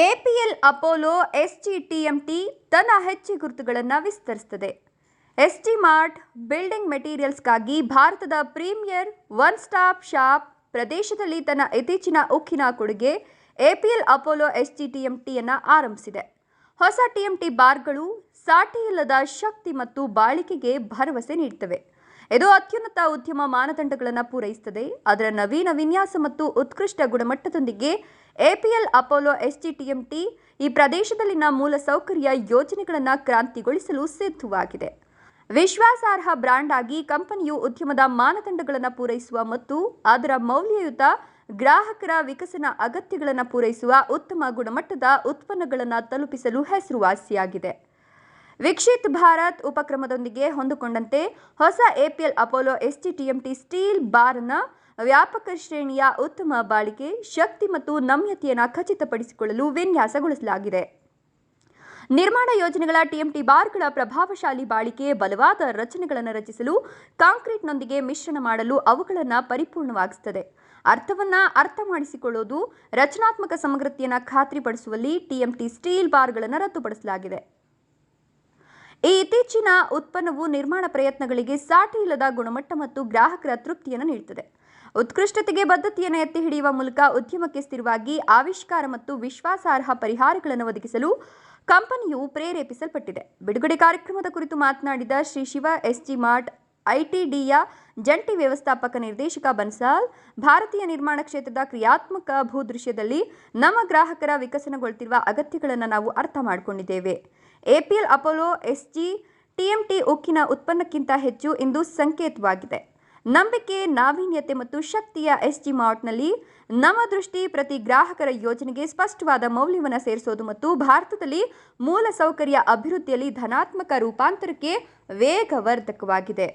APL Apollo ಎಸ್ಜಿಟಿಎಂಟಿ ತನ್ನ ಹೆಜ್ಜೆ ಗುರುತುಗಳನ್ನು ವಿಸ್ತರಿಸುತ್ತದೆ. ಎಸ್ಜಿ ಮಾರ್ಟ್ ಬಿಲ್ಡಿಂಗ್ ಮೆಟೀರಿಯಲ್ಸ್ಗಾಗಿ ಭಾರತದ ಪ್ರೀಮಿಯರ್ ಒನ್ ಸ್ಟಾಪ್ ಶಾಪ್ ಪ್ರದೇಶದಲ್ಲಿ ತನ್ನ ಇತ್ತೀಚಿನ ಉಕ್ಕಿನ ಕೊಡುಗೆ ಎಪಿಎಲ್ ಅಪೋಲೋ ಎಸ್ಜಿಟಿಎಂಟಿಯನ್ನು ಆರಂಭಿಸಿದೆ. ಹೊಸ ಟಿಎಂಟಿ ಬಾರ್ಗಳು ಸಾಟಿಯಿಲ್ಲದ ಶಕ್ತಿ ಮತ್ತು ಬಾಳಿಕೆಗೆ ಭರವಸೆ ನೀಡುತ್ತವೆ. ಇದು ಅತ್ಯುನ್ನತ ಉದ್ಯಮ ಮಾನದಂಡಗಳನ್ನು ಪೂರೈಸುತ್ತದೆ. ಅದರ ನವೀನ ವಿನ್ಯಾಸ ಮತ್ತು ಉತ್ಕೃಷ್ಟ ಗುಣಮಟ್ಟದೊಂದಿಗೆ ಎಪಿಎಲ್ ಅಪೋಲೋ ಎಸ್ಜಿಟಿಎಂಟಿ ಈ ಪ್ರದೇಶದಲ್ಲಿನ ಮೂಲಸೌಕರ್ಯ ಯೋಜನೆಗಳನ್ನು ಕ್ರಾಂತಿಗೊಳಿಸಲು ಸಿದ್ಧವಾಗಿದೆ. ವಿಶ್ವಾಸಾರ್ಹ ಬ್ರ್ಯಾಂಡ್ ಆಗಿ ಕಂಪನಿಯು ಉದ್ಯಮದ ಮಾನದಂಡಗಳನ್ನು ಪೂರೈಸುವ ಮತ್ತು ಅದರ ಮೌಲ್ಯಯುತ ಗ್ರಾಹಕರ ವಿಕಸನ ಅಗತ್ಯಗಳನ್ನು ಪೂರೈಸುವ ಉತ್ತಮ ಗುಣಮಟ್ಟದ ಉತ್ಪನ್ನಗಳನ್ನು ತಲುಪಿಸಲು ಹೆಸರುವಾಸಿಯಾಗಿದೆ. ವಿಕಸಿತ್ ಭಾರತ್ ಉಪಕ್ರಮದೊಂದಿಗೆ ಹೊಂದಿಕೊಂಡಂತೆ ಹೊಸ ಎಪಿಎಲ್ ಅಪೋಲೋ ಎಸ್ಜಿಟಿಎಂಟಿ ಸ್ಟೀಲ್ ಬಾರ್ನ ವ್ಯಾಪಕ ಶ್ರೇಣಿಯ ಉತ್ತಮ ಬಾಳಿಕೆ, ಶಕ್ತಿ ಮತ್ತು ನಮ್ಯತೆಯನ್ನು ಖಚಿತಪಡಿಸಿಕೊಳ್ಳಲು ವಿನ್ಯಾಸಗೊಳಿಸಲಾಗಿದೆ. ನಿರ್ಮಾಣ ಯೋಜನೆಗಳ ಟಿಎಂಟಿ ಬಾರ್ಗಳ ಪ್ರಭಾವಶಾಲಿ ಬಾಳಿಕೆ, ಬಲವಾದ ರಚನೆಗಳನ್ನು ರಚಿಸಲು ಕಾಂಕ್ರೀಟ್ನೊಂದಿಗೆ ಮಿಶ್ರಣ ಮಾಡಲು ಅವುಗಳನ್ನು ಪರಿಪೂರ್ಣವಾಗಿಸುತ್ತದೆ. ಅರ್ಥವನ್ನು ಅರ್ಥಮಾಡಿಕೊಳ್ಳುವುದು ರಚನಾತ್ಮಕ ಸಮಗ್ರತೆಯನ್ನು ಖಾತ್ರಿಪಡಿಸುವಲ್ಲಿ ಟಿಎಂಟಿ ಸ್ಟೀಲ್ ಬಾರ್ಗಳನ್ನು ರದ್ದುಪಡಿಸಲಾಗಿದೆ. ಈ ಇತ್ತೀಚಿನ ಉತ್ಪನ್ನವು ನಿರ್ಮಾಣ ಪ್ರಯತ್ನಗಳಿಗೆ ಸಾಟಿಯಿಲ್ಲದ ಗುಣಮಟ್ಟ ಮತ್ತು ಗ್ರಾಹಕರ ತೃಪ್ತಿಯನ್ನು ನೀಡುತ್ತದೆ. ಉತ್ಕೃಷ್ಟತೆಗೆ ಬದ್ಧತೆಯನ್ನು ಎತ್ತಿ ಹಿಡಿಯುವ ಮೂಲಕ ಉದ್ಯಮಕ್ಕೆ ಸ್ಥಿರವಾಗಿ ಆವಿಷ್ಕಾರ ಮತ್ತು ವಿಶ್ವಾಸಾರ್ಹ ಪರಿಹಾರಗಳನ್ನು ಒದಗಿಸಲು ಕಂಪನಿಯು ಪ್ರೇರೇಪಿಸಲ್ಪಟ್ಟಿದೆ. ಬಿಡುಗಡೆ ಕಾರ್ಯಕ್ರಮದ ಕುರಿತು ಮಾತನಾಡಿದ ಶ್ರೀ ಶಿವ ಎಸ್ಜಿ ಮಾರ್ಟ್ ಐಟಿಡಿಯ ಜಂಟಿ ವ್ಯವಸ್ಥಾಪಕ ನಿರ್ದೇಶಕ ಬನ್ಸಾಲ್, ಭಾರತೀಯ ನಿರ್ಮಾಣ ಕ್ಷೇತ್ರದ ಕ್ರಿಯಾತ್ಮಕ ಭೂದೃಶ್ಯದಲ್ಲಿ ನಮ್ಮ ಗ್ರಾಹಕರ ವಿಕಸನಗೊಳ್ಳುತ್ತಿರುವ ಅಗತ್ಯಗಳನ್ನು ನಾವು ಅರ್ಥ ಮಾಡಿಕೊಂಡಿದ್ದೇವೆ. ಎಪಿಎಲ್ ಅಪೋಲೋ ಎಸ್ಜಿಟಿಎಂಟಿ ಉಕ್ಕಿನ ಉತ್ಪನ್ನಕ್ಕಿಂತ ಹೆಚ್ಚು ಇಂದು ಸಂಕೇತವಾಗಿದೆ. ನಂಬಿಕೆ, ನಾವೀನ್ಯತೆ ಮತ್ತು ಶಕ್ತಿಯ ಎಸ್ಜಿ ಮಾರ್ಟ್ನಲ್ಲಿ ನಮ್ಮ ದೃಷ್ಟಿ ಪ್ರತಿ ಗ್ರಾಹಕರ ಯೋಜನೆಗೆ ಸ್ಪಷ್ಟವಾದ ಮೌಲ್ಯವನ್ನು ಸೇರಿಸೋದು ಮತ್ತು ಭಾರತದಲ್ಲಿ ಮೂಲಸೌಕರ್ಯ ಅಭಿವೃದ್ಧಿಯಲ್ಲಿ ಧನಾತ್ಮಕ ರೂಪಾಂತರಕ್ಕೆ ವೇಗವರ್ಧಕವಾಗಿದೆ.